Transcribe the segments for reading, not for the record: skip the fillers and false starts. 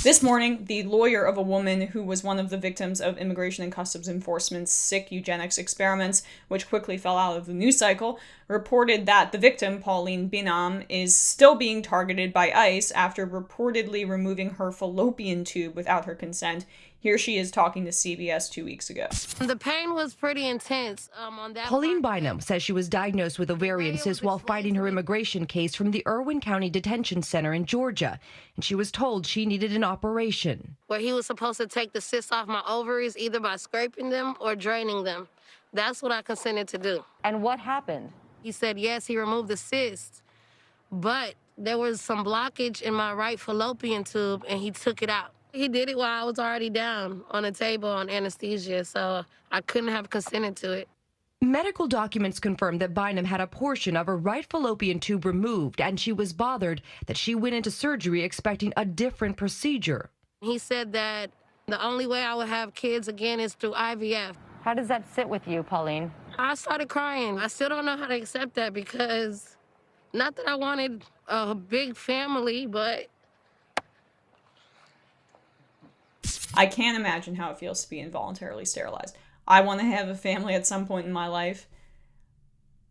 This morning, the lawyer of a woman who was one of the victims of Immigration and Customs Enforcement's sick eugenics experiments, which quickly fell out of the news cycle, reported that the victim, Pauline Binam, is still being targeted by ICE after reportedly removing her fallopian tube without her consent. Here she is talking to CBS 2 weeks ago. The pain was pretty intense on that Pauline part. Bynum says she was diagnosed with ovarian cysts while fighting her immigration case from the Irwin County Detention Center in Georgia, and she was told she needed an operation. Where he was supposed to take the cysts off my ovaries either by scraping them or draining them. That's what I consented to do. And what happened? He said yes, he removed the cysts, but there was some blockage in my right fallopian tube and he took it out. He did it while I was already down on a table on anesthesia, so I couldn't have consented to it. Medical documents confirm that Bynum had a portion of her right fallopian tube removed, and she was bothered that she went into surgery expecting a different procedure. He said that the only way I would have kids again is through IVF. How does that sit with you, Pauline? I started crying. I still don't know how to accept that because not that I wanted a big family, but I can't imagine how it feels to be involuntarily sterilized. I want to have a family at some point in my life.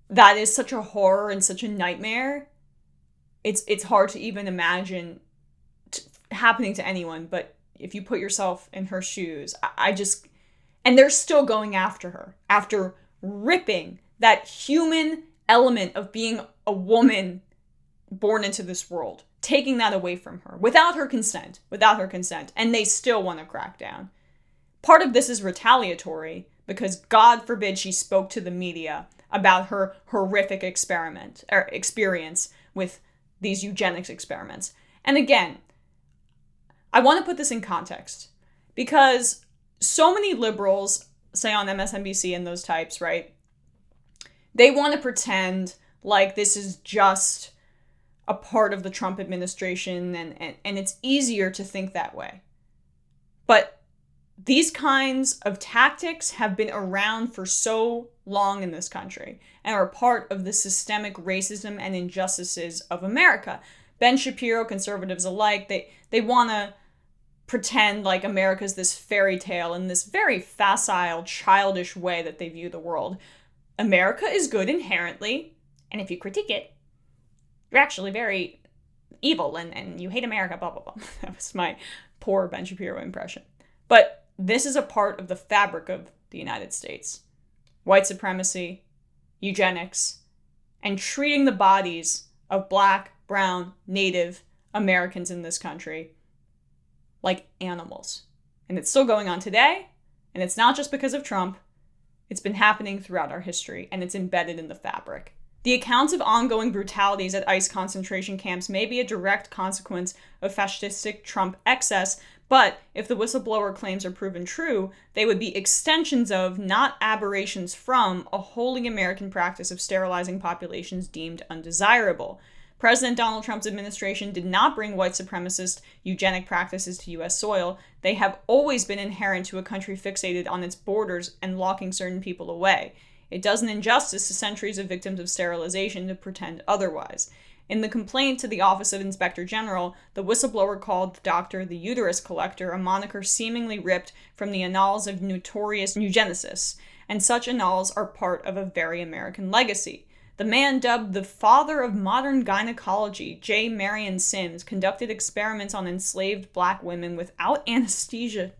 That is such a horror and such a nightmare. It's hard to even imagine happening to anyone, but if you put yourself in her shoes, I just... And they're still going after her, after ripping that human element of being a woman born into this world, taking that away from her without her consent, and they still want to crack down. Part of this is retaliatory because God forbid she spoke to the media about her horrific experience with these eugenics experiments. And again, I want to put this in context because so many liberals, say on MSNBC and those types, right? They want to pretend like this is just a part of the Trump administration and it's easier to think that way. But these kinds of tactics have been around for so long in this country and are part of the systemic racism and injustices of America. Ben Shapiro, conservatives alike, they want to pretend like America's this fairy tale in this very facile, childish way that they view the world. America is good inherently, and if you critique it, you're actually very evil and you hate America, blah, blah, blah. That was my poor Ben Shapiro impression. But this is a part of the fabric of the United States. White supremacy, eugenics, and treating the bodies of Black, brown, Native Americans in this country like animals. And it's still going on today, and it's not just because of Trump. It's been happening throughout our history, and it's embedded in the fabric. The accounts of ongoing brutalities at ICE concentration camps may be a direct consequence of fascistic Trump excess, but if the whistleblower claims are proven true, they would be extensions of, not aberrations from, a wholly American practice of sterilizing populations deemed undesirable. President Donald Trump's administration did not bring white supremacist eugenic practices to U.S. soil. They have always been inherent to a country fixated on its borders and locking certain people away. It does an injustice to centuries of victims of sterilization to pretend otherwise. In the complaint to the Office of Inspector General, the whistleblower called the doctor the uterus collector, a moniker seemingly ripped from the annals of notorious eugenicists, and such annals are part of a very American legacy. The man dubbed the father of modern gynecology, J. Marion Sims, conducted experiments on enslaved Black women without anesthesia.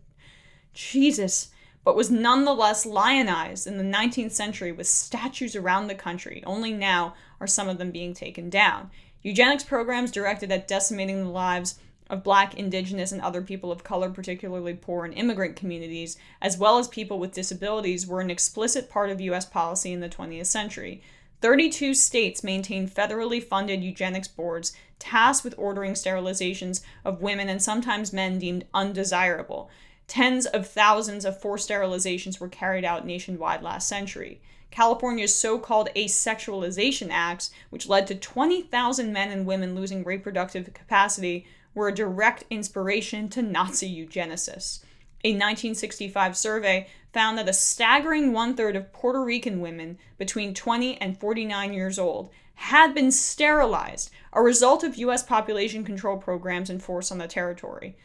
Jesus. But was nonetheless lionized in the 19th century with statues around the country. Only now are some of them being taken down. Eugenics programs directed at decimating the lives of Black, Indigenous, and other people of color, particularly poor and immigrant communities, as well as people with disabilities, were an explicit part of U.S. policy in the 20th century. 32 states maintain federally funded eugenics boards tasked with ordering sterilizations of women and sometimes men deemed undesirable. Tens of thousands of forced sterilizations were carried out nationwide last century. California's so-called asexualization acts, which led to 20,000 men and women losing reproductive capacity, were a direct inspiration to Nazi eugenicists. A 1965 survey found that a staggering one-third of Puerto Rican women between 20 and 49 years old had been sterilized, a result of U.S. population control programs enforced on the territory.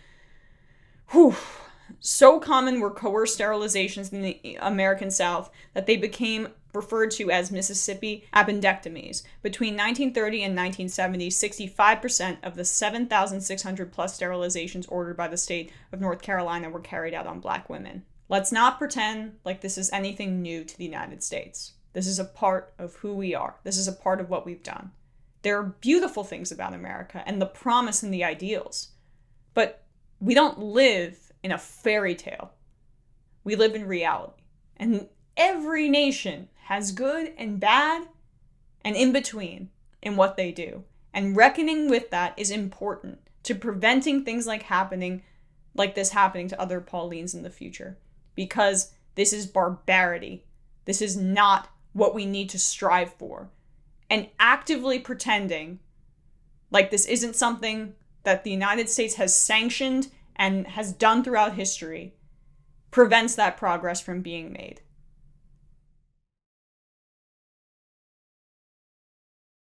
Whew. So common were coerced sterilizations in the American South that they became referred to as Mississippi appendectomies. Between 1930 and 1970, 65% of the 7,600 plus sterilizations ordered by the state of North Carolina were carried out on black women. Let's not pretend like this is anything new to the United States. This is a part of who we are. This is a part of what we've done. There are beautiful things about America and the promise and the ideals. But we don't live in a fairy tale. We live in reality. And every nation has good and bad and in between in what they do. And reckoning with that is important to preventing things like this happening to other Paulines in the future. Because this is barbarity. This is not what we need to strive for. And actively pretending like this isn't something that the United States has sanctioned and has done throughout history prevents that progress from being made.